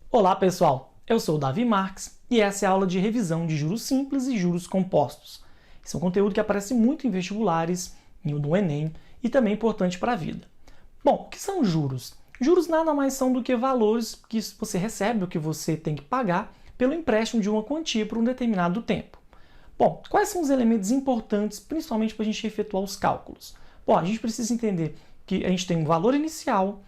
Olá pessoal, eu sou o Davi Marques e essa é a aula de revisão de juros simples e juros compostos. Esse é um conteúdo que aparece muito em vestibulares, no Enem e também é importante para a vida. Bom, o que são juros? Juros nada mais são do que valores que você recebe ou que você tem que pagar pelo empréstimo de uma quantia por um determinado tempo. Bom, quais são os elementos importantes, principalmente para a gente efetuar os cálculos? Bom, a gente precisa entender que a gente tem um valor inicial,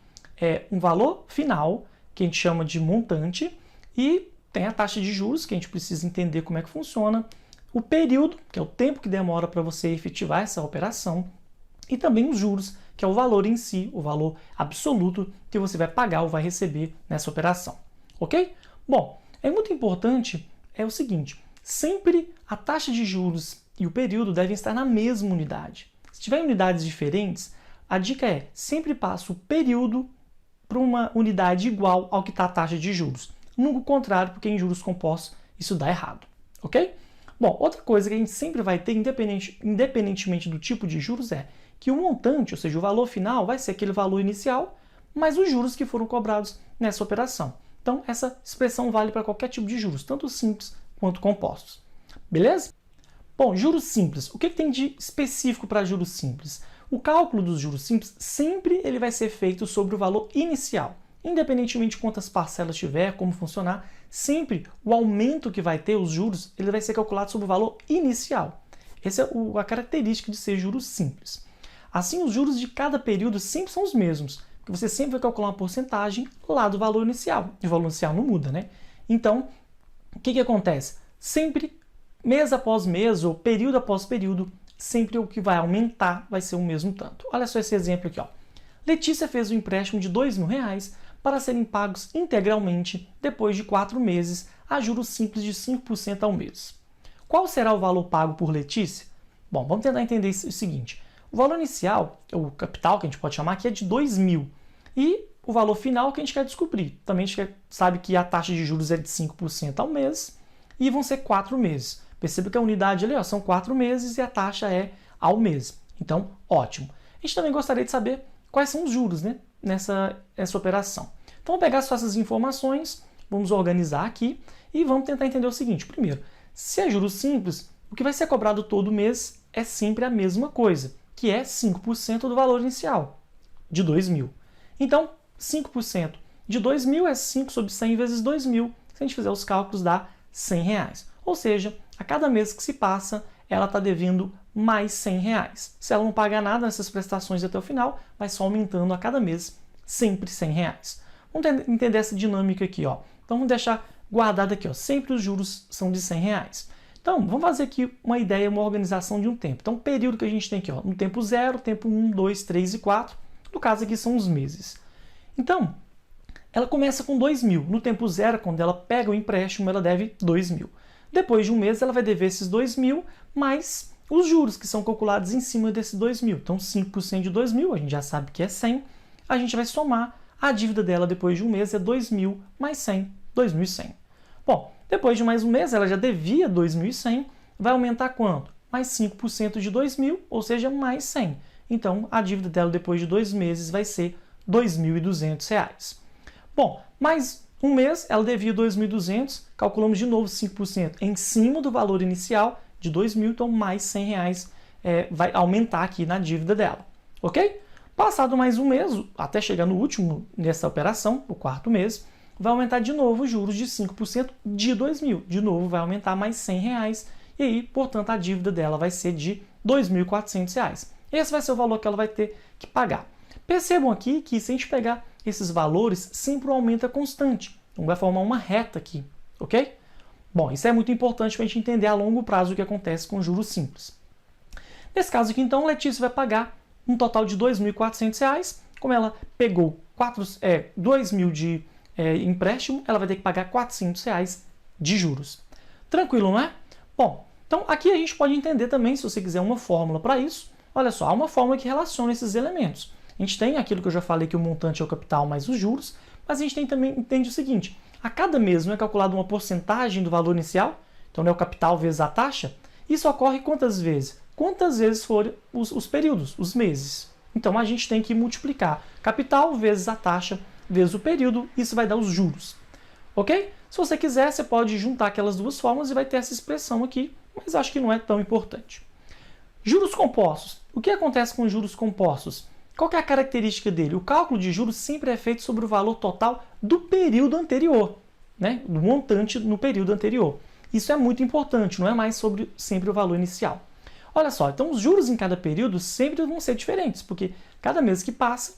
um valor final, que a gente chama de montante, e tem a taxa de juros, que a gente precisa entender como é que funciona, o período, que é o tempo que demora para você efetivar essa operação, e também os juros, que é o valor em si, o valor absoluto que você vai pagar ou vai receber nessa operação. Ok? Bom, é muito importante o seguinte, sempre a taxa de juros e o período devem estar na mesma unidade. Se tiver unidades diferentes, a dica é sempre passe o período para uma unidade igual ao que está a taxa de juros. Nunca o contrário, porque em juros compostos isso dá errado. Ok? Bom, outra coisa que a gente sempre vai ter, independentemente do tipo de juros, é que o montante, ou seja, o valor final, vai ser aquele valor inicial, mais os juros que foram cobrados nessa operação. Então, essa expressão vale para qualquer tipo de juros, tanto simples quanto compostos. Beleza? Bom, juros simples. O que tem de específico para juros simples? O cálculo dos juros simples sempre ele vai ser feito sobre o valor inicial. Independentemente de quantas parcelas tiver, como funcionar, sempre o aumento que vai ter, os juros, ele vai ser calculado sobre o valor inicial. Essa é a característica de ser juros simples. Assim, os juros de cada período sempre são os mesmos, porque você sempre vai calcular uma porcentagem lá do valor inicial. E o valor inicial não muda, né? Então, o que acontece? Sempre, mês após mês, ou período após período, sempre o que vai aumentar vai ser o mesmo tanto. Olha só esse exemplo aqui. Ó. Letícia fez um empréstimo de R$2.000 para serem pagos integralmente depois de 4 meses a juros simples de 5% ao mês. Qual será o valor pago por Letícia? Bom, vamos tentar entender o seguinte. O valor inicial, o capital que a gente pode chamar aqui, é de R$2.000. E o valor final que a gente quer descobrir. Também a gente sabe que a taxa de juros é de 5% ao mês e vão ser 4 meses. Perceba que a unidade ali são 4 meses e a taxa é ao mês. Então, ótimo. A gente também gostaria de saber quais são os juros, né, nessa operação. Então, vamos pegar só essas informações, vamos organizar aqui e vamos tentar entender o seguinte. Primeiro, se é juros simples, o que vai ser cobrado todo mês é sempre a mesma coisa, que é 5% do valor inicial, de R$2.000. Então, 5% de R$2.000 é 5 sobre 100 vezes R$2.000. Se a gente fizer os cálculos, dá R$100. Ou seja, a cada mês que se passa, ela está devendo mais R$100. Se ela não pagar nada nessas prestações até o final, vai só aumentando a cada mês, sempre R$100. Vamos entender essa dinâmica aqui. Ó. Então, vamos deixar guardado aqui. Ó. Sempre os juros são de R$100. Então, vamos fazer aqui uma ideia, uma organização de um tempo. Então, o período que a gente tem aqui, ó, no tempo 0, tempo 1, 2, 3 e 4. No caso aqui são os meses. Então, ela começa com R$2.000. No tempo 0, quando ela pega o empréstimo, ela deve R$2.000. Depois de um mês, ela vai dever esses R$2.000, mais os juros que são calculados em cima desses R$2.000. Então, 5% de R$2.000, a gente já sabe que é 100. A gente vai somar. A dívida dela depois de um mês é R$2.000 mais 100, R$2.100. Bom, depois de mais um mês, ela já devia R$2.100. Vai aumentar quanto? Mais 5% de R$2.000, ou seja, mais 100. Então, a dívida dela depois de 2 meses vai ser R$2.200. Bom, mais um mês, ela devia 2.200, calculamos de novo 5% em cima do valor inicial de 2.000, então mais R$100 vai aumentar aqui na dívida dela, ok? Passado mais um mês, até chegar no último nessa operação, o 4º mês, vai aumentar de novo os juros de 5% de 2.000, de novo vai aumentar mais R$100, e aí, portanto, a dívida dela vai ser de R$2.400. Esse vai ser o valor que ela vai ter que pagar. Percebam aqui que se a gente pegar esses valores, sempre o aumento é constante. Então vai formar uma reta aqui, ok? Bom, isso é muito importante para a gente entender a longo prazo o que acontece com juros simples. Nesse caso aqui, então, Letícia vai pagar um total de R$2.400. Como ela pegou R$2.000 de empréstimo, ela vai ter que pagar R$400 de juros. Tranquilo, não é? Bom, então aqui a gente pode entender também, se você quiser uma fórmula para isso, olha só, há uma fórmula que relaciona esses elementos. A gente tem aquilo que eu já falei, que o montante é o capital mais os juros, mas a gente também entende o seguinte, a cada mês não é calculada uma porcentagem do valor inicial, então não é o capital vezes a taxa, isso ocorre quantas vezes? Quantas vezes forem os períodos, os meses. Então a gente tem que multiplicar capital vezes a taxa vezes o período, isso vai dar os juros. Ok? Se você quiser, você pode juntar aquelas duas fórmulas e vai ter essa expressão aqui, mas acho que não é tão importante. Juros compostos. O que acontece com os juros compostos? Qual que é a característica dele? O cálculo de juros sempre é feito sobre o valor total do período anterior, né? Do montante no período anterior. Isso é muito importante, não é mais sobre sempre o valor inicial. Olha só, então os juros em cada período sempre vão ser diferentes, porque cada mês que passa,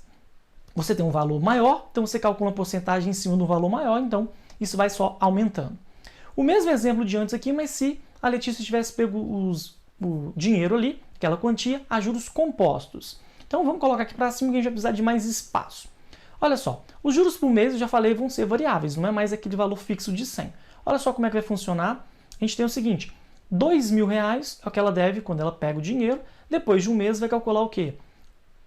você tem um valor maior, então você calcula uma porcentagem em cima do valor maior, então isso vai só aumentando. O mesmo exemplo de antes aqui, mas se a Letícia tivesse pego o dinheiro ali, aquela quantia, a juros compostos. Então vamos colocar aqui para cima que a gente vai precisar de mais espaço. Olha só, os juros por mês, eu já falei, vão ser variáveis, não é mais aquele valor fixo de 100. Olha só como é que vai funcionar. A gente tem o seguinte, R$2.000 é o que ela deve quando ela pega o dinheiro, depois de um mês vai calcular o quê?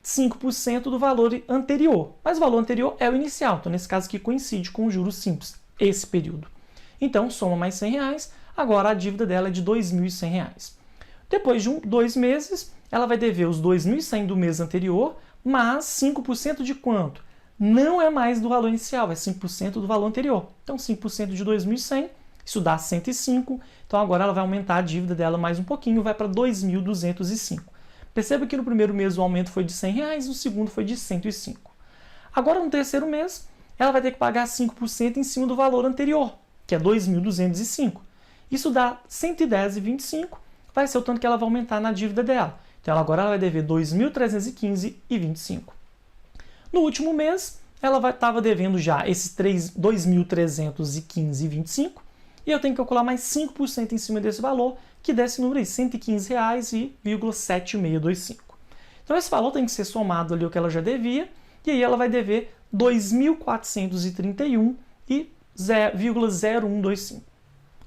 5% do valor anterior. Mas o valor anterior é o inicial, então nesse caso aqui coincide com o juros simples, esse período. Então soma mais R$100, agora a dívida dela é de R$2.100. Depois de 2 meses, ela vai dever os R$2.100 do mês anterior, mas 5% de quanto? Não é mais do valor inicial, é 5% do valor anterior. Então 5% de 2.100, isso dá 105, então agora ela vai aumentar a dívida dela mais um pouquinho, vai para 2.205. Perceba que no primeiro mês o aumento foi de R$100, no segundo foi de 105. Agora no terceiro mês, ela vai ter que pagar 5% em cima do valor anterior, que é 2.205. Isso dá 110,25, vai ser o tanto que ela vai aumentar na dívida dela. Então agora ela vai dever 2.315,25. No último mês, ela estava devendo já esses 2.315,25 e eu tenho que calcular mais 5% em cima desse valor, que dá esse número aí, R$115,7625. Então esse valor tem que ser somado ali o que ela já devia, e aí ela vai dever 2.431,0125.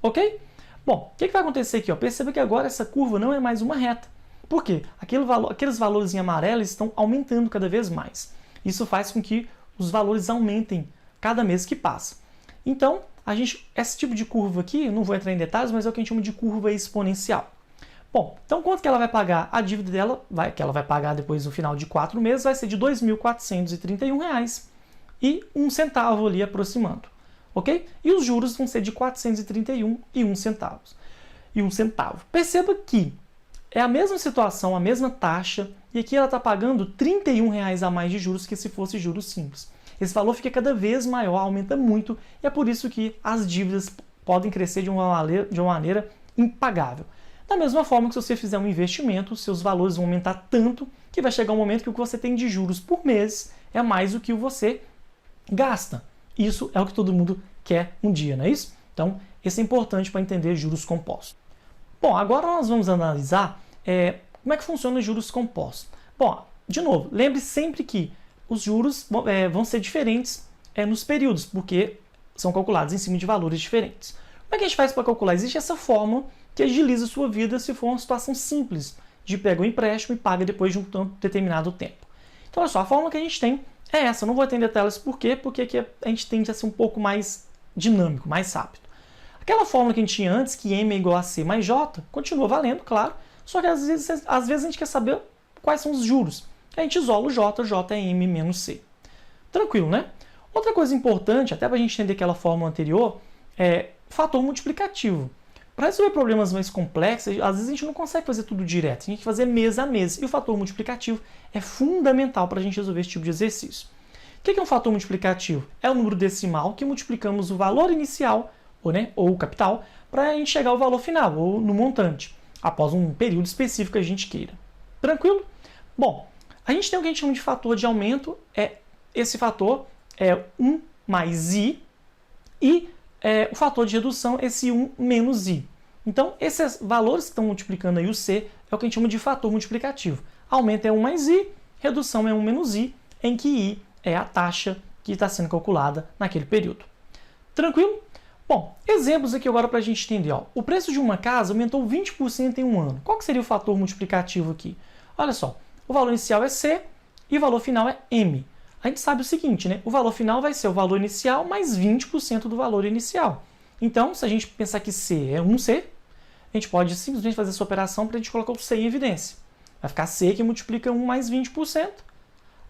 Ok? Bom, o que vai acontecer aqui? Perceba que agora essa curva não é mais uma reta. Por quê? Aqueles valores em amarelo estão aumentando cada vez mais. Isso faz com que os valores aumentem cada mês que passa. Então, esse tipo de curva aqui, não vou entrar em detalhes, mas é o que a gente chama de curva exponencial. Bom, então quanto que ela vai pagar? A dívida dela, que ela vai pagar depois no final de 4 meses, vai ser de R$2.431,01 ali aproximando. Ok? E os juros vão ser de R$431,01. Perceba que é a mesma situação, a mesma taxa, e aqui ela está pagando R$31 a mais de juros que se fosse juros simples. Esse valor fica cada vez maior, aumenta muito, e é por isso que as dívidas podem crescer de uma maneira impagável. Da mesma forma que se você fizer um investimento, seus valores vão aumentar tanto que vai chegar um momento que o que você tem de juros por mês é mais do que você gasta. Isso é o que todo mundo quer um dia, não é isso? Então, isso é importante para entender juros compostos. Bom, agora nós vamos analisar como é que funciona os juros compostos. Bom, de novo, lembre sempre que os juros vão ser diferentes nos períodos, porque são calculados em cima de valores diferentes. Como é que a gente faz para calcular? Existe essa fórmula que agiliza a sua vida se for uma situação simples, de pega um empréstimo e paga depois de um determinado tempo. Então, olha só, a fórmula que a gente tem é essa. Eu não vou entender detalhes por quê, porque aqui a gente tende a ser um pouco mais dinâmico, mais rápido. Aquela fórmula que a gente tinha antes, que M é igual a C mais J, continua valendo, claro, só que às vezes a gente quer saber quais são os juros. A gente isola o J, J é M menos C. Tranquilo, né? Outra coisa importante, até para a gente entender aquela fórmula anterior, é fator multiplicativo. Para resolver problemas mais complexos, às vezes a gente não consegue fazer tudo direto, a gente tem que fazer mês a mês. E o fator multiplicativo é fundamental para a gente resolver esse tipo de exercício. O que é um fator multiplicativo? É o número decimal que multiplicamos o valor inicial, ou o capital, para a gente chegar ao valor final, ou no montante, após um período específico que a gente queira. Tranquilo? Bom, a gente tem o que a gente chama de fator de aumento, esse fator é 1 mais i, e o fator de redução, esse 1 menos i. Então, esses valores que estão multiplicando aí o C é o que a gente chama de fator multiplicativo. Aumento é 1 mais i, redução é 1 menos i, em que i é a taxa que está sendo calculada naquele período. Tranquilo? Bom, exemplos aqui agora para a gente entender. O preço de uma casa aumentou 20% em um ano. Qual que seria o fator multiplicativo aqui? Olha só, o valor inicial é C e o valor final é M. A gente sabe o seguinte, né? O valor final vai ser o valor inicial mais 20% do valor inicial. Então, se a gente pensar que C é 1C, a gente pode simplesmente fazer essa operação para a gente colocar o C em evidência. Vai ficar C que multiplica 1 mais 20%.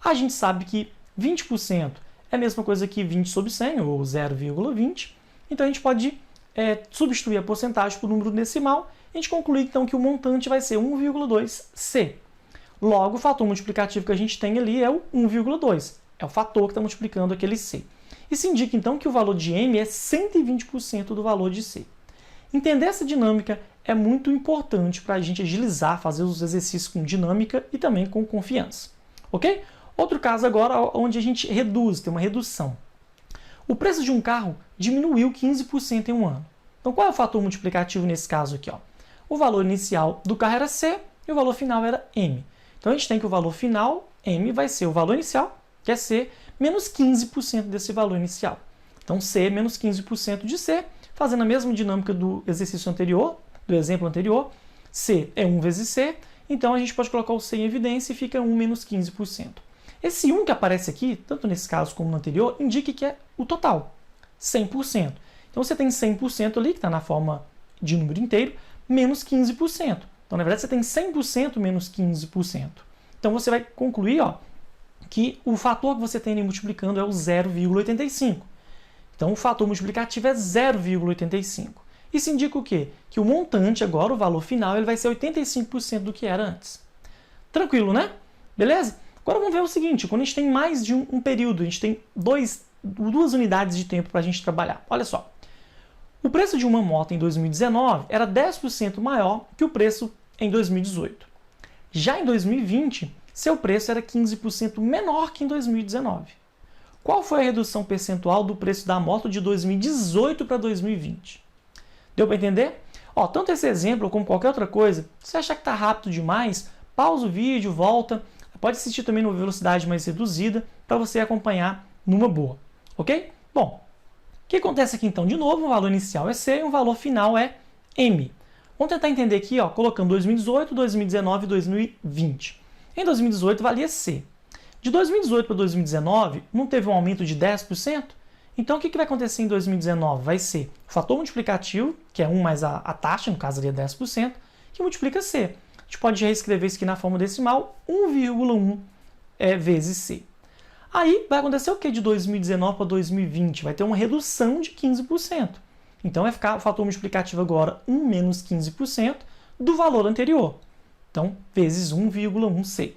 A gente sabe que 20% é a mesma coisa que 20 sobre 100, ou 0,20. Então a gente pode substituir a porcentagem por número decimal. A gente conclui então que o montante vai ser 1,2C. Logo, o fator multiplicativo que a gente tem ali é o 1,2. É o fator que está multiplicando aquele C. Isso indica então que o valor de M é 120% do valor de C. Entender essa dinâmica é muito importante para a gente agilizar, fazer os exercícios com dinâmica e também com confiança. Ok? Outro caso agora onde a gente reduz, tem uma redução. O preço de um carro diminuiu 15% em um ano. Então qual é o fator multiplicativo nesse caso aqui? O valor inicial do carro era C e o valor final era M. Então a gente tem que o valor final, M, vai ser o valor inicial, que é C, menos 15% desse valor inicial. Então C menos 15% de C, fazendo a mesma dinâmica do exercício anterior, do exemplo anterior, C é 1 vezes C, então a gente pode colocar o C em evidência e fica 1 menos 15%. Esse 1 que aparece aqui, tanto nesse caso como no anterior, indica que é o total, 100%. Então você tem 100% ali, que está na forma de número inteiro, menos 15%. Então, na verdade, você tem 100% menos 15%. Então você vai concluir que o fator que você tem ali multiplicando é o 0,85. Então o fator multiplicativo é 0,85. Isso indica o quê? Que o montante agora, o valor final, ele vai ser 85% do que era antes. Tranquilo, né? Beleza? Agora vamos ver o seguinte, quando a gente tem mais de um período, a gente tem duas unidades de tempo para a gente trabalhar. Olha só, o preço de uma moto em 2019 era 10% maior que o preço em 2018. Já em 2020, seu preço era 15% menor que em 2019. Qual foi a redução percentual do preço da moto de 2018 para 2020? Deu para entender? Tanto esse exemplo como qualquer outra coisa, se você achar que está rápido demais, pausa o vídeo, volta, pode assistir também numa velocidade mais reduzida para você acompanhar numa boa, ok? Bom, o que acontece aqui então? De novo, o valor inicial é C e o valor final é M. Vamos tentar entender aqui, colocando 2018, 2019 e 2020. Em 2018 valia C. De 2018 para 2019, não teve um aumento de 10%? Então o que vai acontecer em 2019? Vai ser o fator multiplicativo, que é 1 mais a taxa, no caso ali é 10%, que multiplica C. A gente pode reescrever isso aqui na forma decimal, 1,1 vezes C. Aí vai acontecer o que de 2019 para 2020? Vai ter uma redução de 15%. Então vai ficar o fator multiplicativo agora 1 menos 15% do valor anterior. Então, vezes 1,1C.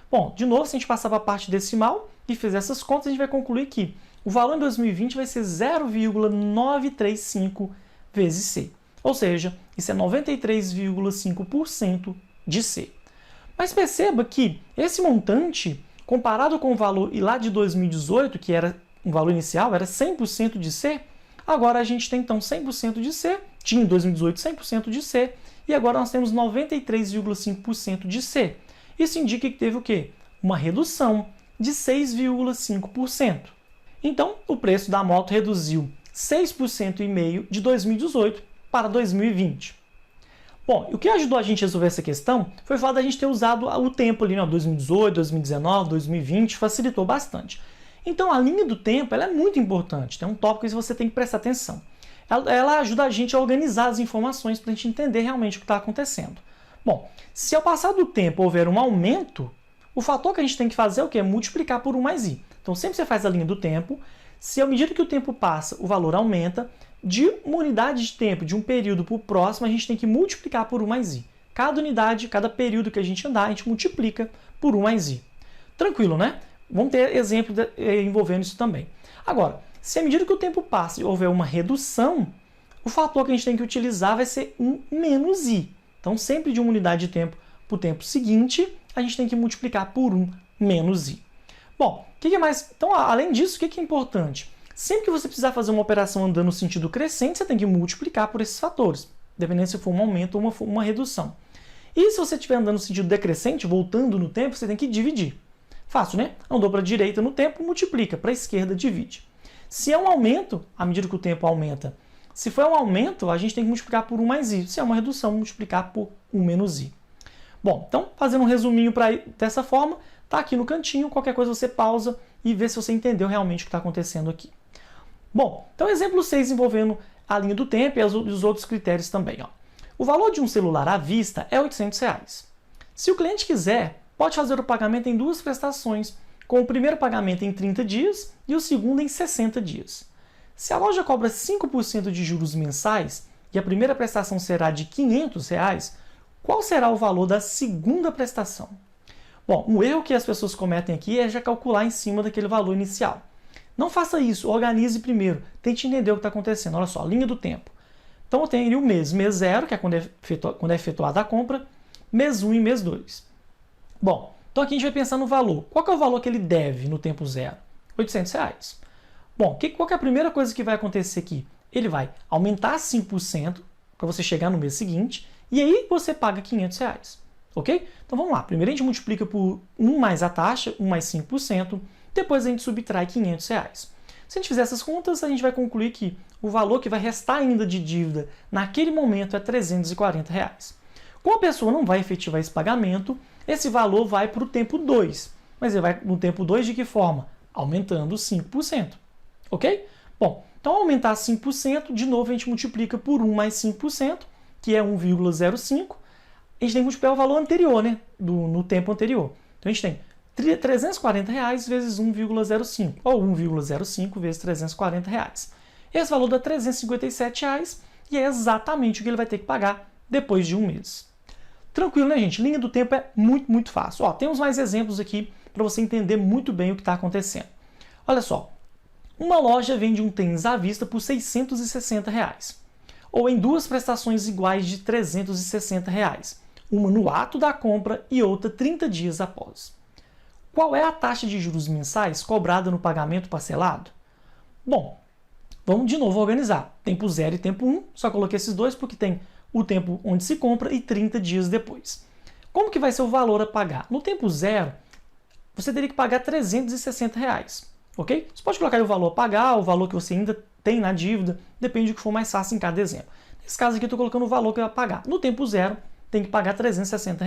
Bom, de novo, se a gente passar para a parte decimal e fizer essas contas, a gente vai concluir que o valor em 2020 vai ser 0,935 vezes C. Ou seja, isso é 93,5% de C. Mas perceba que esse montante, comparado com o valor lá de 2018, que era um valor inicial, era 100% de C, agora a gente tem então 100% de C, tinha em 2018 100% de C, e agora nós temos 93,5% de C. Isso indica que teve o quê? Uma redução de 6,5%. Então, o preço da moto reduziu 6,5% de 2018 para 2020. Bom, o que ajudou a gente a resolver essa questão foi o fato da gente ter usado o tempo ali, 2018, 2019, 2020, facilitou bastante. Então, a linha do tempo ela é muito importante, tem um tópico que você tem que prestar atenção. Ela ajuda a gente a organizar as informações para a gente entender realmente o que está acontecendo. Bom, se ao passar do tempo houver um aumento, o fator que a gente tem que fazer é o quê? Multiplicar por 1 mais i. Então, sempre você faz a linha do tempo, se à medida que o tempo passa, o valor aumenta, de uma unidade de tempo, de um período para o próximo, a gente tem que multiplicar por 1 mais i. Cada unidade, cada período que a gente andar, a gente multiplica por 1 mais i. Tranquilo, né? Vamos ter exemplo envolvendo isso também. Agora, se à medida que o tempo passa e houver uma redução, o fator que a gente tem que utilizar vai ser 1 menos i. Então, sempre de uma unidade de tempo para o tempo seguinte, a gente tem que multiplicar por 1 menos i. Bom, o que mais? Então, além disso, o que é importante? Sempre que você precisar fazer uma operação andando no sentido crescente, você tem que multiplicar por esses fatores, dependendo se for um aumento ou uma redução. E se você estiver andando no sentido decrescente, voltando no tempo, você tem que dividir. Fácil, né? Andou para a direita no tempo, multiplica. Para a esquerda, divide. Se é um aumento, à medida que o tempo aumenta, se for um aumento, a gente tem que multiplicar por 1 mais i. Se é uma redução, multiplicar por 1 menos i. Bom, então, fazendo um resuminho dessa forma, tá aqui no cantinho, qualquer coisa você pausa e vê se você entendeu realmente o que está acontecendo aqui. Bom, então exemplo 6 envolvendo a linha do tempo e os outros critérios também. O valor de um celular à vista é R$ 800. Se o cliente quiser, pode fazer o pagamento em 2 prestações, com o primeiro pagamento em 30 dias e o segundo em 60 dias. Se a loja cobra 5% de juros mensais e a primeira prestação será de R$ 500, qual será o valor da segunda prestação? Bom, um erro que as pessoas cometem aqui é já calcular em cima daquele valor inicial. Não faça isso, organize primeiro, tente entender o que está acontecendo. Olha só, linha do tempo. Então eu tenho o mês 0, que é quando é efetuada a compra, mês 1 e mês 2. Bom, então aqui a gente vai pensar no valor. Qual que é o valor que ele deve no tempo 0? R$ 800. Bom, qual que é a primeira coisa que vai acontecer aqui? Ele vai aumentar 5% para você chegar no mês seguinte, e aí você paga R$ 500. Ok? Então vamos lá. Primeiro a gente multiplica por 1 mais a taxa, 1 mais 5%, depois a gente subtrai R$ 500. Se a gente fizer essas contas, a gente vai concluir que o valor que vai restar ainda de dívida naquele momento é R$ 340. Como a pessoa não vai efetivar esse pagamento, esse valor vai para o tempo 2. Mas ele vai no tempo 2 de que forma? Aumentando 5%. Ok? Bom, então ao aumentar 5%, de novo a gente multiplica por 1 mais 5%, que é 1,05. A gente tem que multiplicar o valor anterior, né? No tempo anterior. Então a gente tem R$ 340 vezes 1,05, ou 1,05 vezes R$ 340. Esse valor dá R$ 357 e é exatamente o que ele vai ter que pagar depois de um mês. Tranquilo, né, gente? Linha do tempo é muito fácil. Ó, temos mais exemplos aqui para você entender muito bem o que está acontecendo. Olha só, uma loja vende um tênis à vista por R$ 660, ou em duas prestações iguais de R$ 360, uma no ato da compra e outra 30 dias após. Qual é a taxa de juros mensais cobrada no pagamento parcelado? Bom, vamos de novo organizar. Tempo 0 e tempo 1, só coloquei esses dois porque tem o tempo onde se compra e 30 dias depois. Como que vai ser o valor a pagar? No tempo 0, você teria que pagar R$ 360, ok? Você pode colocar aí o valor a pagar, o valor que você ainda tem na dívida, depende do que for mais fácil em cada exemplo. Nesse caso aqui eu estou colocando o valor que vai pagar. No tempo 0, tem que pagar R$ 360.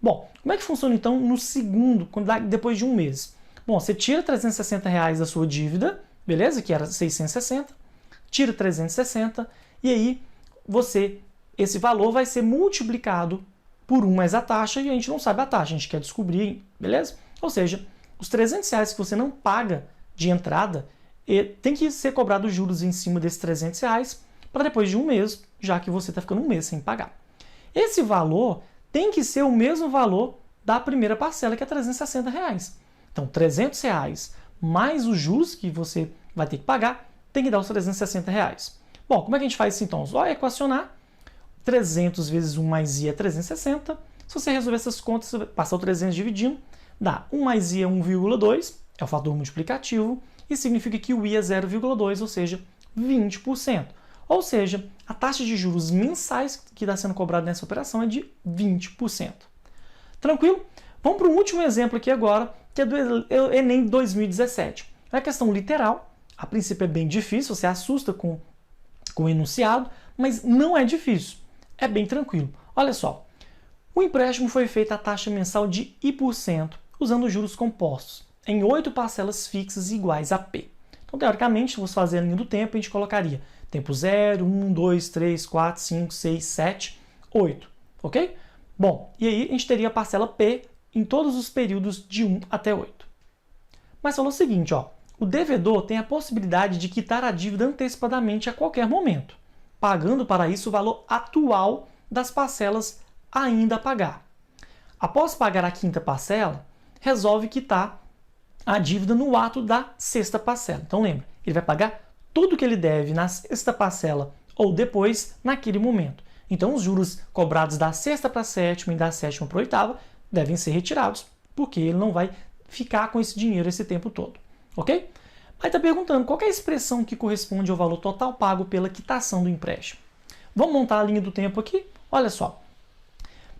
Bom, como é que funciona então no segundo, depois de um mês? Bom, você tira R$ 360 da sua dívida, beleza? Que era 660, tira 360 e aí esse valor vai ser multiplicado por 1 mais a taxa e a gente não sabe a taxa, a gente quer descobrir, beleza? Ou seja, os R$ 300 que você não paga de entrada, tem que ser cobrado juros em cima desses R$ 300 para depois de um mês, já que você está ficando um mês sem pagar. Esse valor tem que ser o mesmo valor da primeira parcela, que é R$ 360. Então, R$ 300 mais os juros que você vai ter que pagar, tem que dar os R$ 360. Bom, como é que a gente faz isso então? Só equacionar. 300 vezes 1 mais i é 360. Se você resolver essas contas, você vai passar o 300 dividindo, dá 1 mais i é 1,2, é o fator multiplicativo, e significa que o i é 0,2, ou seja, 20%. Ou seja, a taxa de juros mensais que está sendo cobrada nessa operação é de 20%. Tranquilo? Vamos para o último exemplo aqui agora, que é do Enem 2017. É uma questão literal, a princípio é bem difícil, você assusta com o enunciado, mas não é difícil, é bem tranquilo. Olha só, o empréstimo foi feito à taxa mensal de I%, usando juros compostos, em 8 parcelas fixas iguais a P. Então, teoricamente, se você fazer a linha do tempo, a gente colocaria tempo 0, 1, 2, 3, 4, 5, 6, 7, 8, ok? Bom, e aí a gente teria a parcela P em todos os períodos de 1 até 8. Mas falou o seguinte, ó, o devedor tem a possibilidade de quitar a dívida antecipadamente a qualquer momento, pagando para isso o valor atual das parcelas ainda a pagar. Após pagar a quinta parcela, resolve quitar a dívida no ato da sexta parcela. Então lembra, ele vai pagar tudo que ele deve na sexta parcela ou depois, naquele momento. Então os juros cobrados da sexta para a sétima e da sétima para a oitava devem ser retirados, porque ele não vai ficar com esse dinheiro esse tempo todo. Ok? Aí está perguntando qual é a expressão que corresponde ao valor total pago pela quitação do empréstimo. Vamos montar a linha do tempo aqui? Olha só.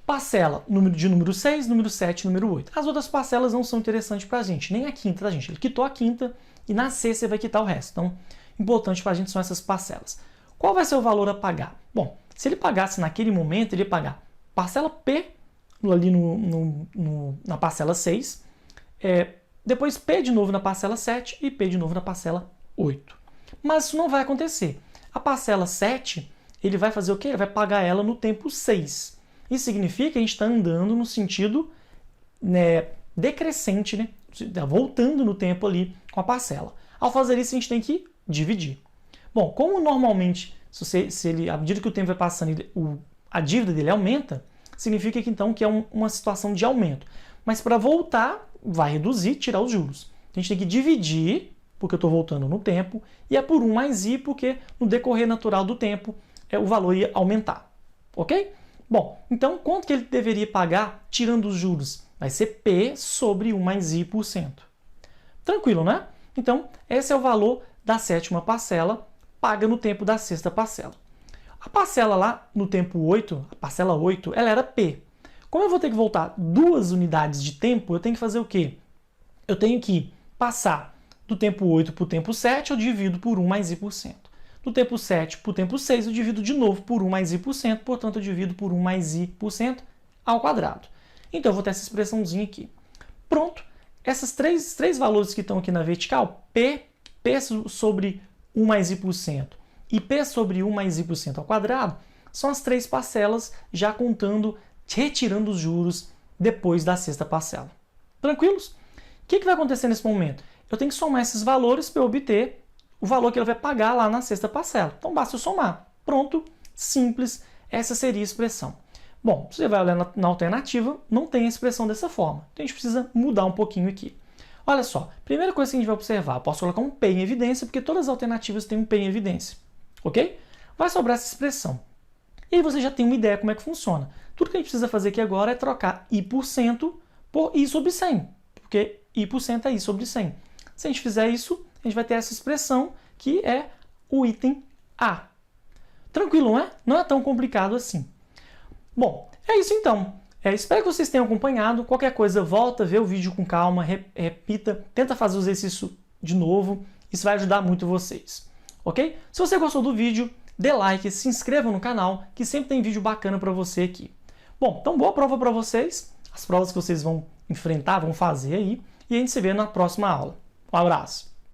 Parcela de número 6, número 7, número 8. As outras parcelas não são interessantes para a gente, nem a quinta, tá, gente? Ele quitou a quinta e na sexta ele vai quitar o resto. Então, importante para a gente são essas parcelas. Qual vai ser o valor a pagar? Bom, se ele pagasse naquele momento, ele ia pagar parcela P ali na parcela 6, depois P de novo na parcela 7 e P de novo na parcela 8. Mas isso não vai acontecer. A parcela 7, ele vai fazer o quê? Ele vai pagar ela no tempo 6. Isso significa que a gente está andando no sentido decrescente, né? Voltando no tempo ali com a parcela. Ao fazer isso, a gente tem que dividir. Bom, como normalmente, à medida que o tempo vai passando, a dívida dele aumenta, significa que então que é uma situação de aumento. Mas para voltar, vai reduzir, tirar os juros. A gente tem que dividir, porque eu estou voltando no tempo, e é por 1 mais i, porque no decorrer natural do tempo o valor ia aumentar. Ok? Bom, então quanto que ele deveria pagar tirando os juros? Vai ser P sobre 1 mais i%. Tranquilo, né? Então, esse é o valor da 7ª parcela, paga no tempo da 6ª parcela. A parcela lá no tempo 8, a parcela 8, ela era P. Como eu vou ter que voltar 2 unidades de tempo, eu tenho que fazer o quê? Eu tenho que passar do tempo 8 para o tempo 7, eu divido por 1 mais i%. Do tempo 7 para o tempo 6, eu divido de novo por 1 mais i%, portanto, eu divido por 1 mais i% ao quadrado. Então, eu vou ter essa expressãozinha aqui. Pronto. Esses três valores que estão aqui na vertical, P sobre 1 mais i% e P sobre 1 mais i% ao quadrado, são as 3 parcelas, já contando, retirando os juros depois da 6ª parcela. Tranquilos? O que vai acontecer nesse momento? Eu tenho que somar esses valores para obter o valor que ele vai pagar lá na 6ª parcela. Então, basta eu somar. Pronto, simples, essa seria a expressão. Bom, você vai olhar na alternativa, não tem a expressão dessa forma. Então, a gente precisa mudar um pouquinho aqui. Olha só, primeira coisa que a gente vai observar, eu posso colocar um P em evidência, porque todas as alternativas têm um P em evidência. Ok? Vai sobrar essa expressão. E aí você já tem uma ideia como é que funciona. Tudo que a gente precisa fazer aqui agora é trocar i% por i sobre 100, porque i% é i sobre 100. Se a gente fizer isso, a gente vai ter essa expressão que é o item A. Tranquilo, não é? Não é tão complicado assim. Bom, é isso então. Espero que vocês tenham acompanhado. Qualquer coisa, volta, vê o vídeo com calma, repita, tenta fazer o exercício de novo. Isso vai ajudar muito vocês. Ok? Se você gostou do vídeo, dê like, se inscreva no canal, que sempre tem vídeo bacana para você aqui. Bom, então boa prova para vocês. As provas que vocês vão enfrentar, vão fazer aí. E a gente se vê na próxima aula. Um abraço!